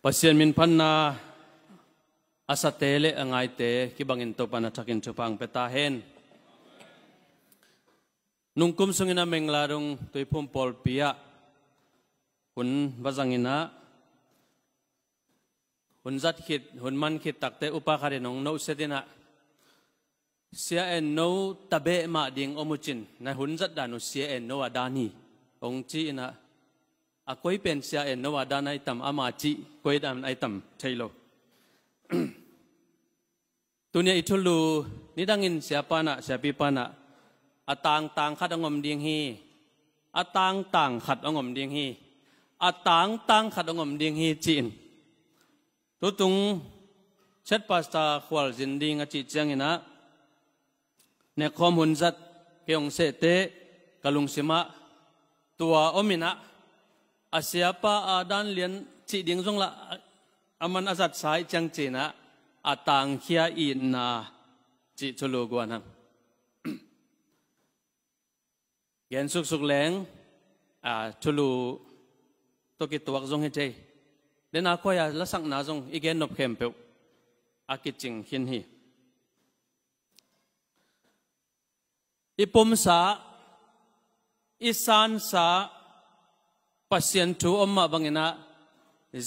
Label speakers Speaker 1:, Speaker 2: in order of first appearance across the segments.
Speaker 1: pasien min panna asatele angai te kibangin to pana takin chupang petahen nungkum sungina menglarung tuipum polpia hun bazangina hun zat khit hun man khit takte upakare nong no sedina sia en no tabe ma ding omuchin na hun zat danu sia en no adani ong chi na akoi pen sia en no adana itam amachi koi dam itam thailo tunia itulu nidangin siapa siapi pana atang tang khat angom ding hi atang tang khat angom ding hi atang tang khat angom ding hi chin tutung chat pasta khwal jinding achi changina ne khom hun zat keong se te kalung sima tua omina asiapa adan lian chi ding jong la aman azat sai chang china atang khia in na chi chulu gwanang gen suk suk leng chulu to ki tuak jong he chei den a khoya la sang na jong igen nop khem pe akiching hin hi ipum sa isan sa pasien tu omma bangina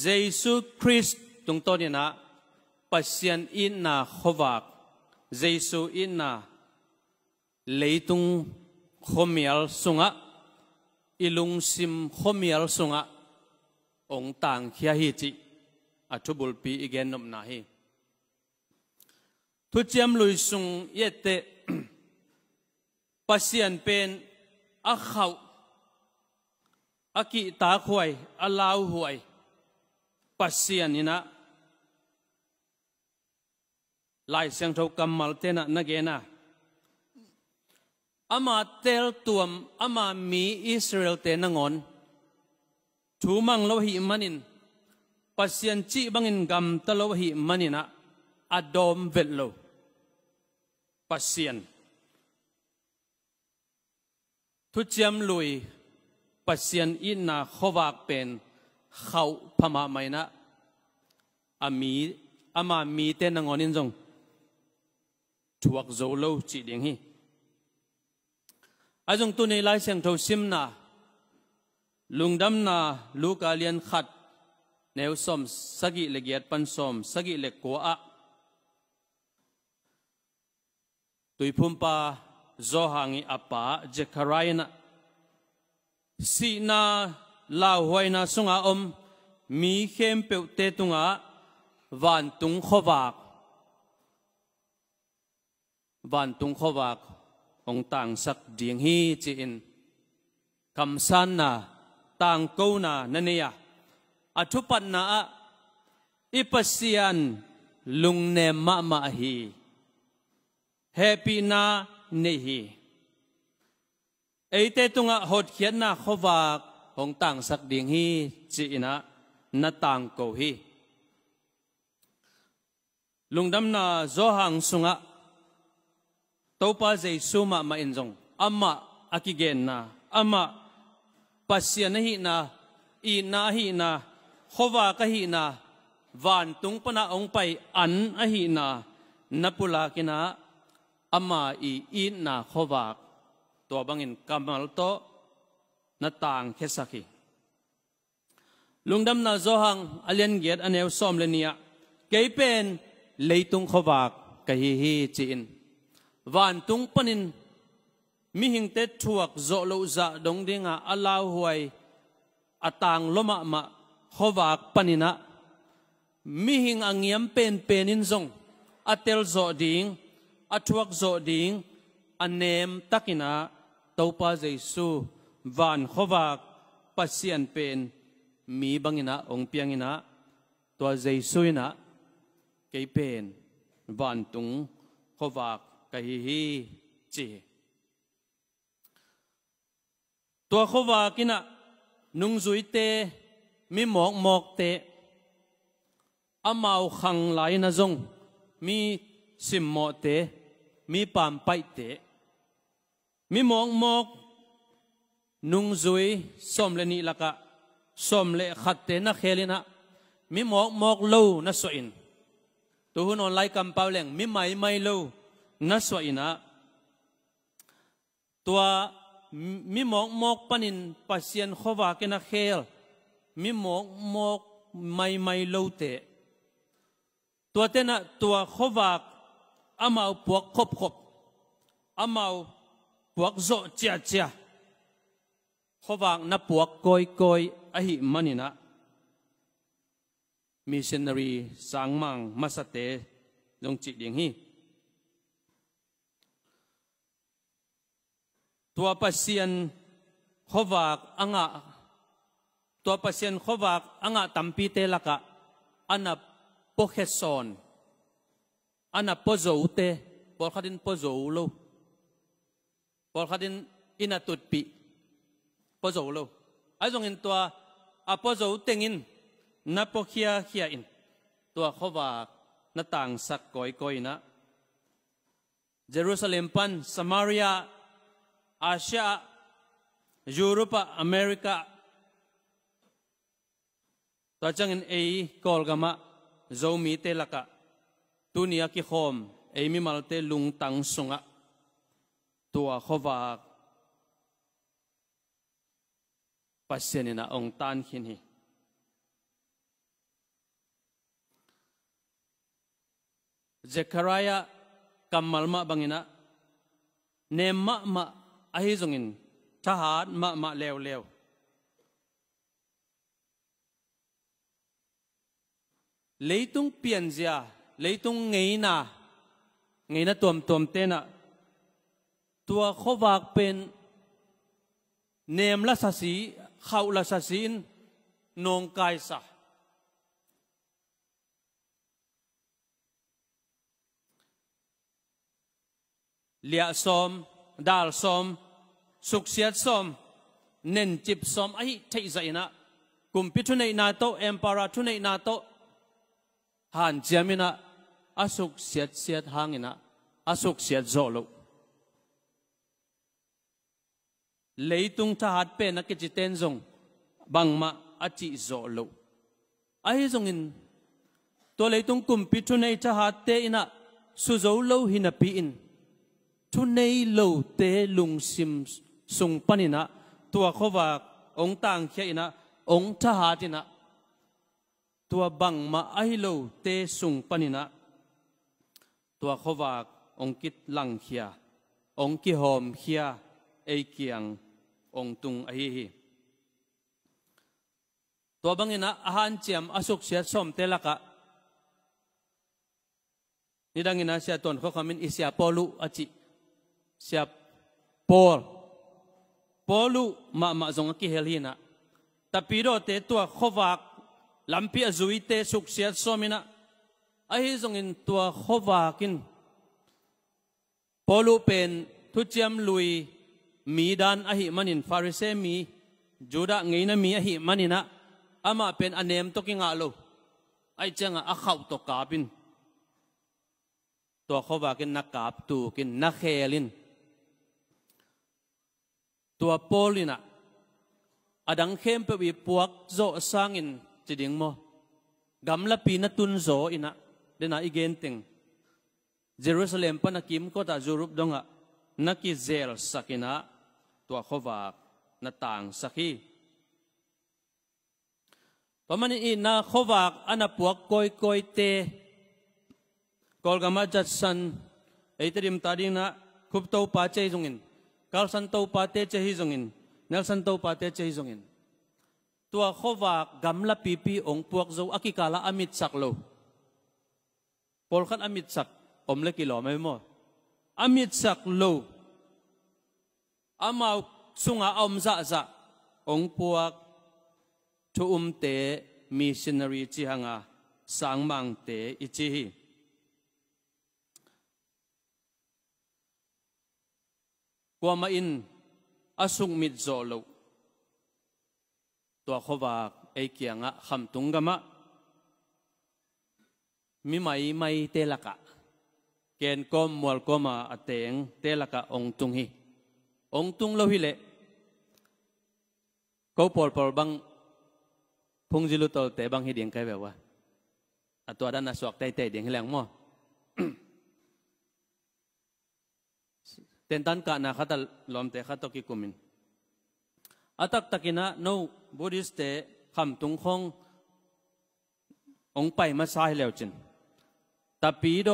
Speaker 1: jesu christ tung to ni na pasien in na khowak jesu in na leitung khomial sunga ilung sim khomial sunga ong tang khia hi chi athubul pi igen nom na hi thu chiam lui sung yete pasien pen a khau aki ta khoi alau huai pasien ina lai sang tho kamal tena nagena ama tel tuam ama mi Israel te nangon thu mang lo hi manin pasien chi bangin gam ta lo hi manina adom vetlo pasien thu chiam lui pasien inna khowak pen khau phama maina ama mi te nangonin jong thuak zo lo chi ding hi ajong tu nei lai sang tho sim na lungdam na lukalian khat neu som sagi legiat pan som sagi le ko a tuipumpa zohangi apa jekarayana si na la huaina sunga om mi khem pe te tunga van tung khowak ong tang sak ding hi chi in kam san na tang ko na nania athupat na ipasian lungne ma hi happy na nei hi eite tunga hot khian na khowak ong tang sak ding hi chi ina na tang ko hi lungdam na zohang sunga topa jesu ma injong amma akigen na ama pasien hi na i na hi na khowa ka hi na van tung pana ong pai an a hi na napula kina ama i na khowa to bangin kamal to na tang khesaki lungdam na zohang alian get anew som lenia keipen leitung khowak ka hi chin van tung panin mi hing te thuak zo lo za dong dinga alau huai atang loma ma khowak panina mi hing angiam penin zong atel zo ding athuak zo ding anem takina topa jesu van khowak pasien pen mi bangina ong piangina to jesu ina kei pen van tung khowak hi chi tua khowa kina nung zui te mi mok te amau khang lai na zong mi sim mo te mi pam pai te mi mok nung zui som le ni laka som le khat te na khelina mi mok lo na so in tu hun on lai kam pau leng mi mai lo na so ina tua mi mok panin pasien khowa ke na khel mi mok mai lo te tua te na tua khowa amau puak khop amau puak zo chia khowa na puak koi ahi manina missionary sangmang masate dong chi ding hi tua pasien khowak anga tampi te laka ana pokheson ana pozo te por khadin pozo lo por khadin inatut pi pozo lo azong in tua apozo tengin na pokhia in tua khowak na tang sak koi na Jerusalem pan Samaria Asia Europa America ta changin ei kol gama zomi te laka tunia ki khom ei mi malte lung tang sunga tua khowak pasianina ong tan khin hi Zechariah kamalma bangina nemma ma ahi zongin thahat ma lew leitung pianzia leitung ngeina tom te na tua khowak pen nem la sasi khau la sasin nong kai sa lia som dal som suksiat som nen chip som ai thei zaina kumpi thu nei na to empara thu nei na to han jamina asuk siat hangina asuk siat zolo leitung tha hat pe na ke jiten zong bangma achi zolo ai zong in to leitung kumpi thu nei tha hat te ina su zo lo hina pi in thu nei lo te lung sim sung panina tua khowak ong tang khia ina ong tha hatina tua bang ma ai lo te sung panina tua khowak ong kit lang khia ong ki hom khia ei kiang ong tung ai hi tua bangina ahan chiam asuk sia som te laka nidangina sia ton kho khamin isya polu achi siap polu ma zong ki helina tapiro te tua khowak lampi azui te suksiat somina ai zong in tua khowakin polu pen thu chiam lui mi dan ahi manin farise mi juda ngeina mi ahi manina ama pen anem to kinga lo ai changa a khau to kapin tua khowakin nakap tu kin na khelin tua polina adang khem pe wi puak zo sangin chiding mo gamla pina tun zo ina dena igen ting Jerusalem panakim ko ta Jurup donga naki zel sakina tua khowak na tang sakhi pamani ina khowak ana puak koi te kolgama jatsan eiterim tadina khup to pa chei zungin kal san to pa te chei zungin nelsan to pa te chei zungin tua khowak gamla pipi ong puak zo akikala amit saklo polkhan amit sak omle kilo mai mo amit saklo amau sunga za ong puak thu te missionary chi hanga sangmang te ichi hi kwama in asung mit zolo tua khowak ei kianga khamtung gama mi mai te laka ken kom mol koma ateng te laka ong tung hi ong tung lo hi le ko pol bang พงจิลุตแต่บางเฮเดียงใครแบบว่าตัวด้านน่ะสวกเตะเดียงให้แรงมั่วเต็นตันกันนะขัดลมเตะขัดตกิกุมินอัตักตะกินะโนบุริสเตคำตุงคงองไปมาสายแล้วจินแต่ปีโด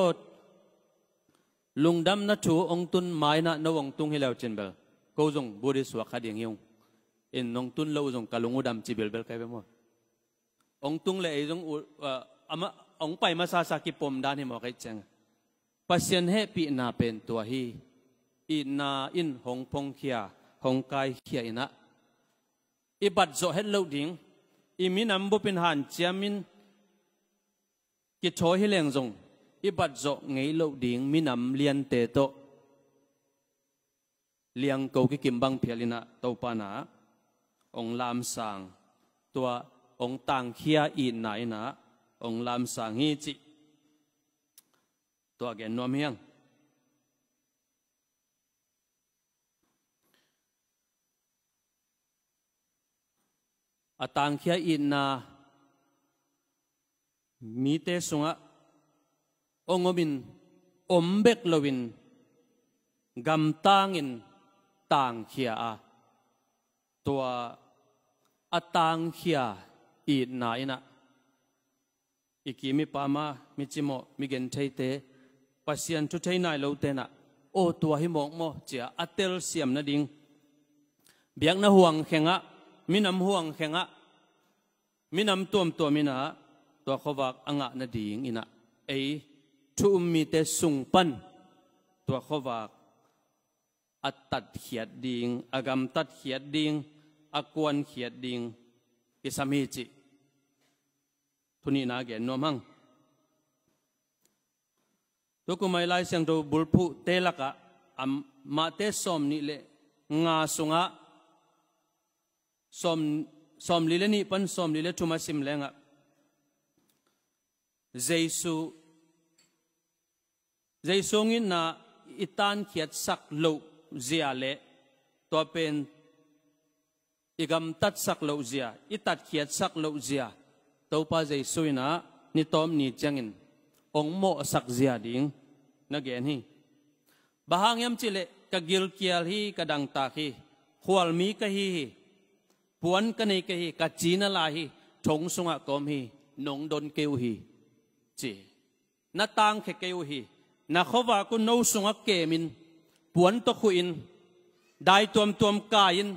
Speaker 1: ลุงดำนัชูองตุนไม้นะนวงตุงให้แล้วจินเบลก็จงบุริสวกขัดยังยงอินนงตุนเลวจงกะลุงอุดำจีเบลเบลใครไปมั่วองตุงเลยจงองไปมาสาสากิปมดานให้หมอใครเจงปัสยันเฮปีนาเป็นตัวฮีอินาอินหงพงเขียหงกายเขียอินะอิบัดโจเฮลดิ้งอิมินำบุเป็นหันเจียมินกิจโชยให้เลี้ยงจงอิบัดโจไงเลวดิ้งมินำเลียนเตโตเลี้ยงเกากิกิมบังเพียลินะเตาปานาองลามสางตัวองต่างเขียอินไหนนะองลามสางฮีจิตัวแกนนวมเฮียงอต่างเขียอินนามีเตสุงะองบินอมเบกลวินกำต่างอินต่างเขียตัวอต่างเขียอินนาอินะอีกีมีปามามีจิโมมีเกนเทเตปัสยันทุเทนายโลเตนะโอตัวหิมองโมเจียอัตเตลเสียมนาดิงเบียกนาห่วงแข่งมินำห่วงแข่งมินำตัวมินะตัวขวักอ่างนาดิงอินะทุมีเตสุงปันตัวขวักอัตตัดเขียดดิงอากำตัดเขียดดิงอากวนเขียดดิงอิสามีจิทุนีนาเกนนวมังตัวกุไม่ไล่เสียงตัวบุลพุเตลักะมาเตสอมนี่เลงาสุงะสอมลิเลนี่ปันสอมลิเลทุมาสิมเลงะเจซูงินนาอิตานเขียดสักโลเจียเลตัวเป็นอิกำตัดสักโลเจียอิตัดเขียดสักโลเจียตัวป้าใจสุยนะนี่ตอมนี่จังอินองโมสักเจียดิ้งนักเกณฑ์ฮีบางยามจิเลกกิลเกียลฮีกระดังตาฮีขวลมีกะฮีปวนกันในกะฮีกะจีนลาฮีชงสุงะกอมฮีนงดนเกวฮีจีนาตังเขเกวฮีนาขวากุนโนสุงะเกมินปวนตะขุอินได้ตัวกายิน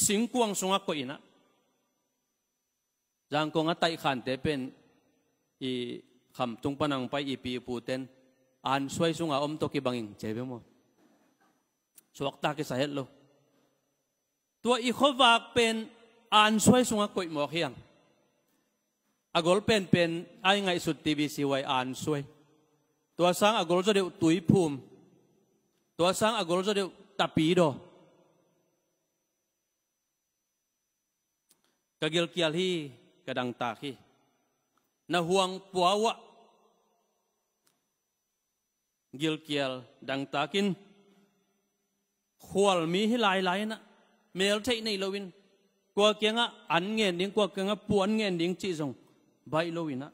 Speaker 1: สิงกวงสุงะกอินะจางกงอัตัยขันเตเป็นอีคำตุงปนังไปอีปีปูเตนอ่านช่วยสุงะอมตกิบังอิงเจ็บไหมสวกตากิสาเหตุโลตัวอีขวากเป็นอ่านช่วยสุงะกอยหมอกเฮียงอากลเป็นไอไงสุดทีวีซีไวอ่านช่วยตัวสังอากลจะเดียวตุยภูมิตัวสังอากลจะเดียวตาปีโดกะเกลเกียลฮีกระดังตาฮีนาห่วงปัววะเกลเกียลดังตากินขวลมีให้หลายนะเมลเทในโลวินกว่าเกียงอันเงินดิ้งกว่าเกียงปวนเงินดิ้งจีจงใบโลวินะ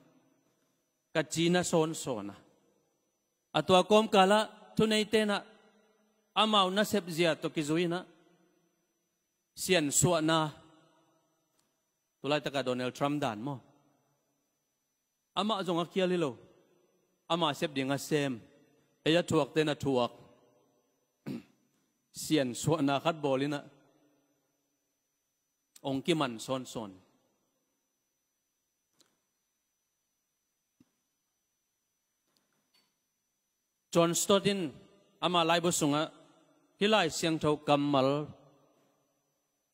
Speaker 1: กัจจีน่าโซนนะอัตัวกอมกาละทุนในเตนะอามาอุนัสเซบเซียตกิจุยนะเสียนสวนะตัวไล่ตะกาโดนัลด์ทรัมป์ด่านมั้งอามาจงอักเคียลิโลอามาเซบดิ้งอาเซมถวกเตนะถวกเสียนสวนะคัดบอลินะองกิมันโซนจอห์นสโตตินอามาไลบุสุงะฮิไลเสียงเท่ากัมมัล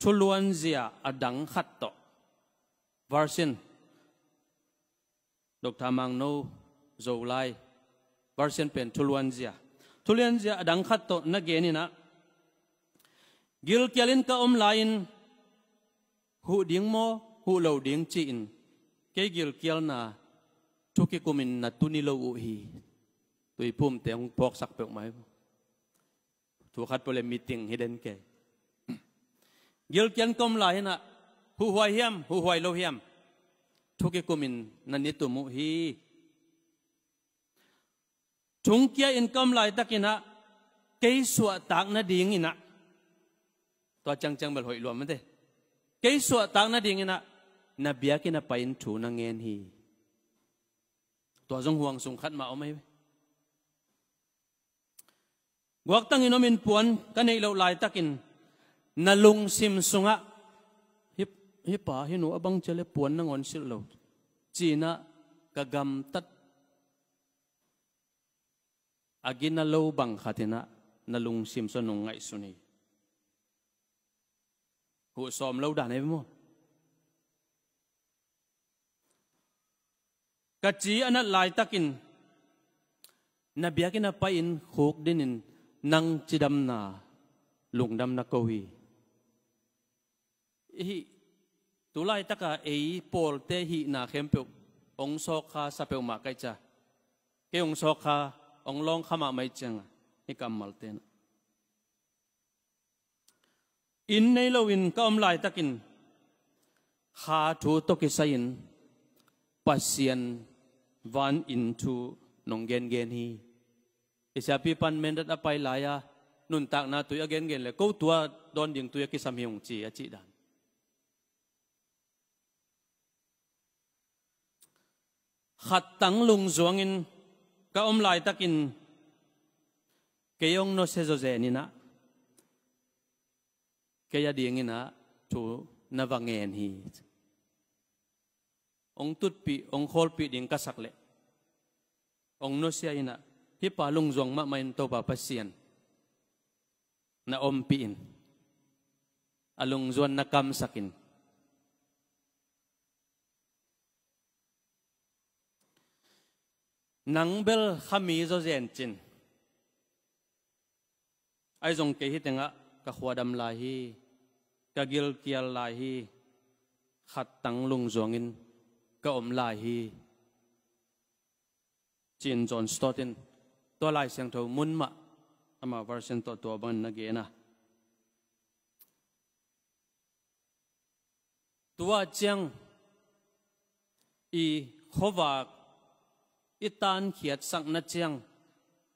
Speaker 1: ทุลวนเซียอดังขัดโตวาร์ซินดอกทามังโนโจไลวาร์ซินเป็นทุลวนเซียอดังขัดโตนักเกนี่นะกิลเกลินก็ไลน์หูดิ้งโมหูเหลาดิ้งจีนเกกิลเกลนาทุกิกุมินนัตุนิโลอุฮีตัวพุ่มเตียงพอกสักเปลือกไม้ถูกขัดโปรเลมีติงให้เด่นแก่เกลเกียนกลมลายนะหูหวยเฮียมหูหวยโลเฮียม ทุกกุมินนันนิตุมุฮีทุงเกียอินกำไลตะกินะเกยสวตากนาดิ่งอินะตัวจังเบลหอยรวมมันเถเกยสวตากนาดิ่งอินะนบียกินะไปอินถูนังเงินฮีตัวจงห่วงสุงขัดมาเอาไหมกวักตั้งอินอมินปวนกันในเราลายตะกินนลุงซิมสุงะฮิป่าฮินูอบังเจเลปวนนังอนสิลโลจีน่ากะกำตัดอากินนโลบังขัดนะนลุงซิมสนุงไงสุนีหัวซ้อมเราด่านไหนมั้งกะจีอันนั้นลายตะกินนบียกินไปอินโคกดินินนังจิดำนาลุงดำนักกวีตุลายตะกะเอปอลเตหินาเข้มเปียวองศอกขาสเปียวมาไกจ้าเกี่ยองศอกขาองลองขมาไม่จังนี่กำมัลเตนอินในโลวินก็อมลายตะกินขาถูตกิสัยนปัสเซียนวันอินทูนงเกนฮีอิสาปีปันเมนดัดอภัยลายานุนตักนาตุยเกนเลยกูตัวโดนดิ่งตุยกิสามีองจีอจิดานขัดตั้งลุงจวงินก็อมลายตะกินเกยองโนเซโซเซนินะเกยดีงินะทูนวังเงินฮีองตุดปีองโคลปีดิ่งกัสักเลองโนเซียอินะฮิปาลุงจวงมะไม่ตัวปาปัสเซียนนะอมปีอินอลุงจวนนักกำสักินนังเบลขมีโจเจนจินไอจงเกหิตงะกะขวดำลาฮีกะกิลเกียลลาฮีขัดตังลุงจวงินกะอมลาฮีจินจอนสตอตินตัวลายเสียงเท่ามุนมะอามาเวอร์ชันตัวบันนักเกนะตัวเจียงอีขวากอิตานเขียดสังนัดเจียง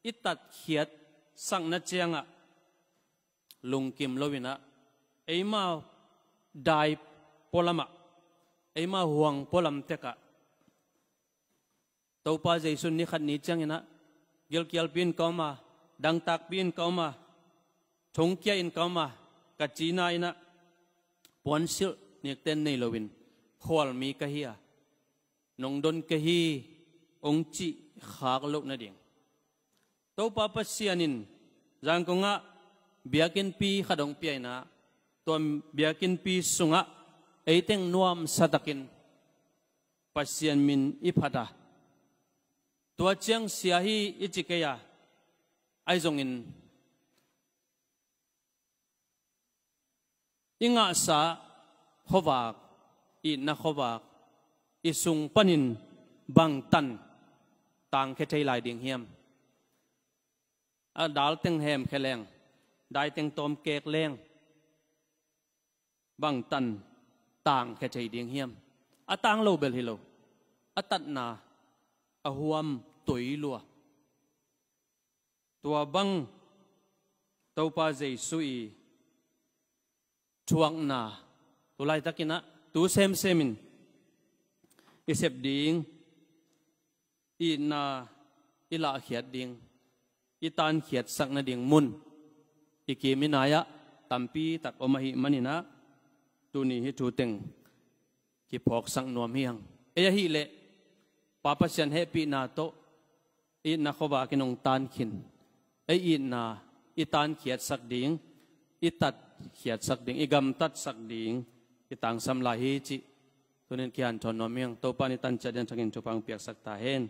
Speaker 1: อิตัดเขียดสังนัดเจียงอะลุงกิมโลวินะไอมาได้พลมะไอมาห่วงพลมเตกะตัวป้าใจสุนนิขัดนี้จังนะเกลเกียลปีนเข้ามาดังตักปีนเข้ามาชงเกียอินเข้ามากัจจีนายนะปวนสิลเนี่ยเต้นในโลวินขวลมีกะเฮียนงดนกะฮีองจีขากลุกนั่นเองตัวป้าปัสเซียนินจังกงะเบียกินปีขดงปีนะตัวเบียกินปีสุงะไอเต็งนวมสัตกินปัสเซียนมินอิพัดาตัวเจียงเสียฮีอิจิเกียไอจงอินอิงอาสาขวากอินักขวากอิสุงปนินบังตันต่างแค่ใจลายดิ่งเฮียมดาลเต็งแฮมแค่แรงได้เต็งตอมเกกแรงบังตันต่างแค่ใจดิ่งเฮียมต่างโลเบลฮิโลตัดนาหวมตุยลัวตัวบังตัวปาเจสุยชวงนาตัวไล่ตะกินะตัวเซมินอิเสบดิ่งอีนาอิลาเขียดดิ่งอีตานเขียดสักนาดิ่งมุนอีกีมินายะตัมปีตักอมาหิมันินะตัวนี้ฮิจูเต็งกีพอกสังนวมเฮียงฮิเลปาปัสยันเฮปีนาโตอีนักขวากินองตานขินอีนาอีตานเขียดสักดิ่งอีตัดเขียดสักดิ่งอีกำตัดสักดิ่งอีต่างสำลายฮิจิตัวนี้เขียนชนนวมเฮียงโตปานิตันจัดยันทักินจุปังเปียกสักตาเฮน